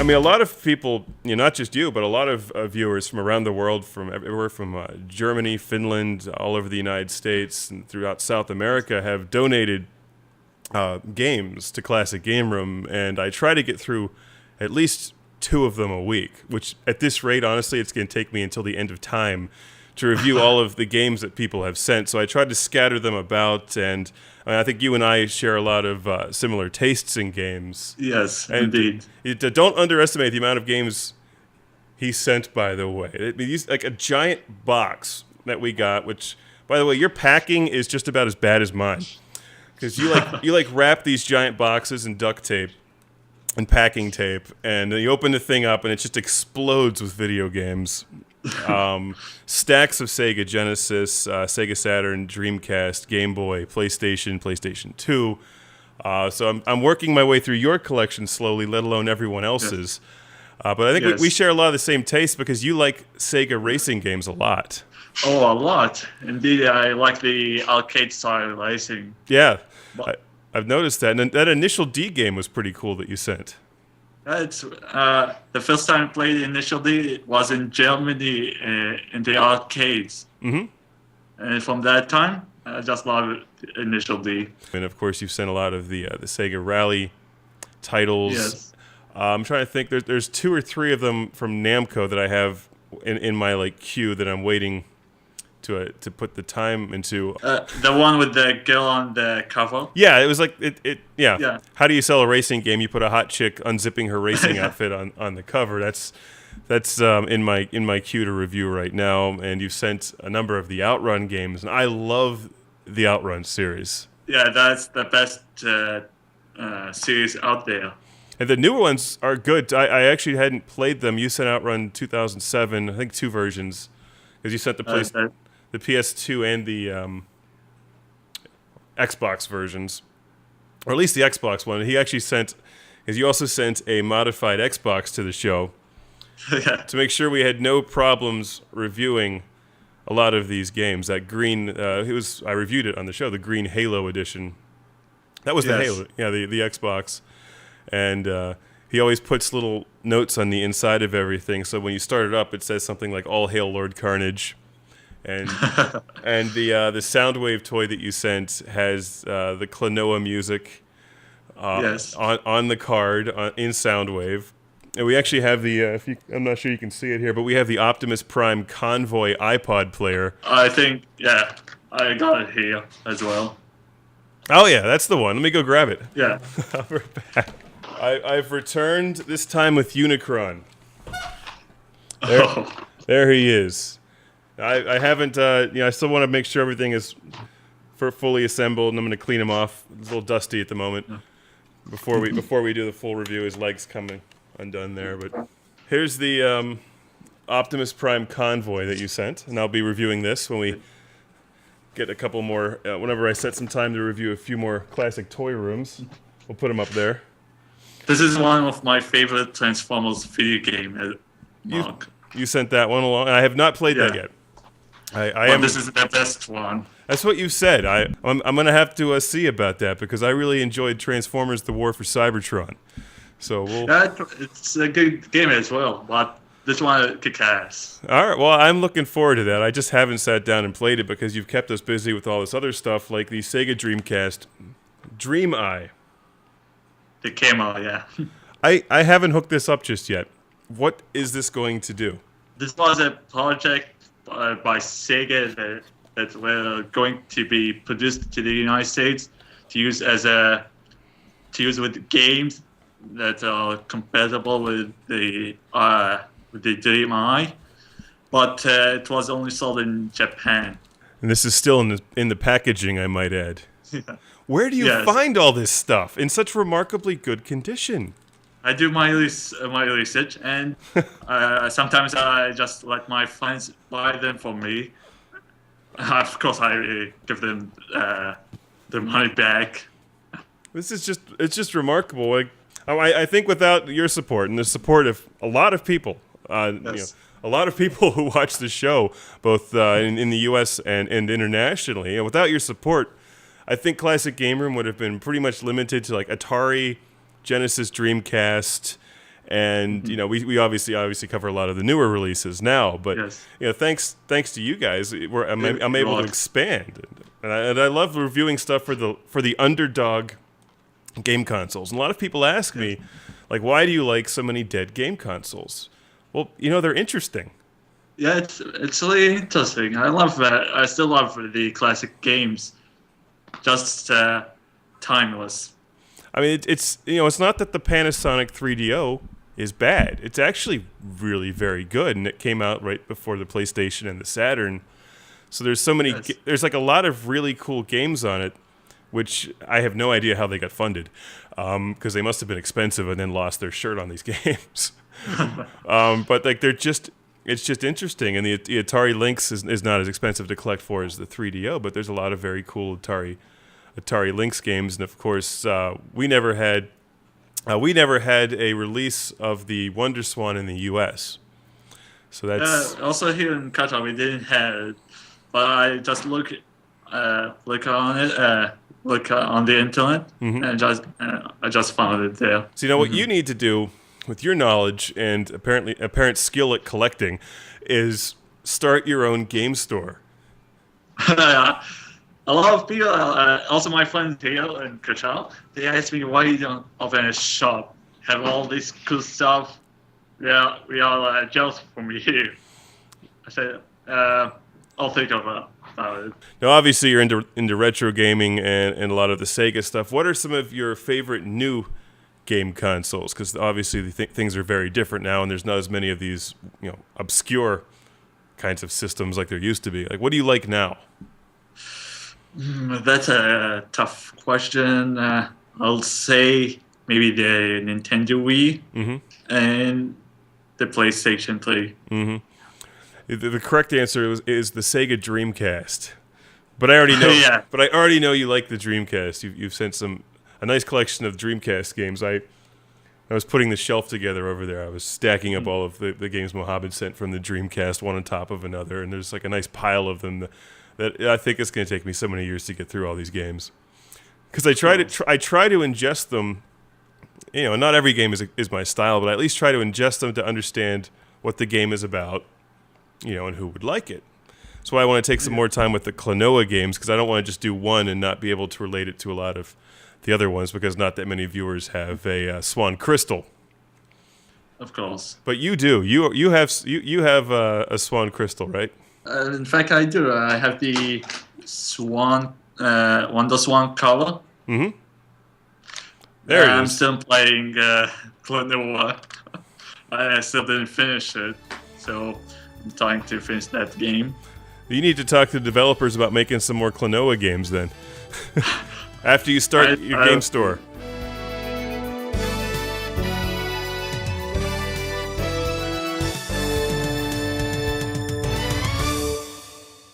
mean, a lot of people, not just you, but a lot of viewers from around the world, from everywhere from Germany, Finland, all over the United States, and throughout South America, have donated games to Classic Game Room, and I try to get through at least 2 of them a week, which at this rate, honestly, it's going to take me until the end of time to review all of the games that people have sent. So I tried to scatter them about, and I think you and I share a lot of similar tastes in games. Yes, and indeed. Don't underestimate the amount of games he sent, by the way. It's like a giant box that we got, which, by the way, your packing is just about as bad as mine. Because you wrap these giant boxes in duct tape and packing tape, and then you open the thing up, and it just explodes with video games. Stacks of Sega Genesis, Sega Saturn, Dreamcast, Game Boy, PlayStation 2. So I'm working my way through your collection slowly, let alone everyone else's. But I think we share a lot of the same tastes because you like Sega racing games a lot. Oh, a lot. Indeed, I like the arcade-style racing. Yeah, I've noticed that. And that Initial D game was pretty cool that you sent. It's the first time I played Initial D was in Germany in the arcades. Mm-hmm. And from that time, I just love Initial D. And of course, you've sent a lot of the Sega Rally titles. Yes. I'm trying to think. There's 2 or 3 of them from Namco that I have in my queue that I'm waiting to put the time into. The one with the girl on the cover. Yeah, it was like it. Yeah. Yeah. How do you sell a racing game? You put a hot chick unzipping her racing outfit on the cover. That's in my queue to review right now. And you've sent a number of the Outrun games, and I love the Outrun series. Yeah, that's the best series out there. And the newer ones are good. I actually hadn't played them. You sent Outrun 2007, I think 2 versions, because you sent the PS2 and the Xbox versions, or at least the Xbox one. He actually sent, because you also sent a modified Xbox to the show to make sure we had no problems reviewing a lot of these games. That green, I reviewed it on the show, the green Halo edition. That was the Halo, the Xbox. And he always puts little notes on the inside of everything, so when you start it up, it says something like "All Hail Lord Carnage." And and the Soundwave toy that you sent has the Klonoa music on the card in Soundwave. And we actually have the I'm not sure you can see it here, but we have the Optimus Prime Convoy iPod player. I think, I got it here as well. Oh yeah, that's the one. Let me go grab it. Yeah. We're back. I've returned, this time with Unicron. There he is. I haven't, I still want to make sure everything is fully assembled, and I'm going to clean him off. It's a little dusty at the moment. Before we do the full review, his legs coming undone there. But here's the Optimus Prime Convoy that you sent, and I'll be reviewing this when we get a couple more. Whenever I set some time to review a few more classic toy rooms, we'll put them up there. This is one of my favorite Transformers video game. Mark. You sent that one along. I have not played that yet. This is the best one. That's what you said. I'm going to have to see about that because I really enjoyed Transformers: The War for Cybertron. So it's a good game as well, but this one kick ass. All right. Well, I'm looking forward to that. I just haven't sat down and played it because you've kept us busy with all this other stuff like the Sega Dreamcast Dream Eye. The camera, yeah. I haven't hooked this up just yet. What is this going to do? This was a project by Sega that were going to be produced to the United States to use with games that are compatible with the Dream Eye, but it was only sold in Japan. And this is still in the packaging, I might add. Yeah. Where do you find all this stuff in such remarkably good condition? I do my research, and sometimes I just let my friends buy them for me. Of course, I give them the money back. It's just remarkable. Like, I think without your support and the support of a lot of people, a lot of people who watch the show, both in the U.S. and internationally, without your support, I think Classic Game Room would have been pretty much limited to like Atari, Genesis, Dreamcast, And we obviously cover a lot of the newer releases now, but Yes. thanks to you guys, I'm able to expand, and I love reviewing stuff for the underdog game consoles. And a lot of people ask me, like, why do you like so many dead game consoles? Well, they're interesting. Yeah, it's really interesting. I love that. I still love the classic games. Just timeless. I mean, it's not that the Panasonic 3DO is bad. It's actually really very good, and it came out right before the PlayStation and the Saturn. So there's so many. Yes. There's like a lot of really cool games on it, which I have no idea how they got funded, because they must have been expensive and then lost their shirt on these games. But like it's just interesting, and the Atari Lynx is not as expensive to collect for as the 3DO, but there's a lot of very cool Atari Lynx games, and of course we never had a release of the Wonder Swan in the U.S. So that's also here in Qatar we didn't have it, but I just look on it, look on the internet, and I just found it there. So what you need to do with your knowledge and apparent skill at collecting is start your own game store. A lot of people, also my friends here in Qatar, they ask me why you don't open a shop, have all this cool stuff. Yeah, we are jealous from you. I said, I'll think about it. Now, obviously, you're into retro gaming and a lot of the Sega stuff. What are some of your favorite new game consoles? Because obviously things are very different now, and there's not as many of these obscure kinds of systems like there used to be. Like, what do you like now? That's a tough question. I'll say maybe the Nintendo Wii and the PlayStation 3. The correct answer is the Sega Dreamcast. But I already know. Yeah. But I already know you like the Dreamcast. You've sent a nice collection of Dreamcast games. I was putting the shelf together over there. I was stacking up all of the games Mohammed sent from the Dreamcast, one on top of another, and there's like a nice pile of them that I think it's going to take me so many years to get through all these games. Because I try to ingest them. Not every game is my style, but I at least try to ingest them to understand what the game is about, and who would like it. That's why I want to take some more time with the Klonoa games, because I don't want to just do one and not be able to relate it to a lot of the other ones, because not that many viewers have a Swan Crystal. Of course. But you do. You have a Swan Crystal, right? In fact, I do. I have the Swan, Wonder Swan color. There it is. I'm still playing Klonoa. I still didn't finish it, so I'm trying to finish that game. You need to talk to developers about making some more Klonoa games then. After you start your game store.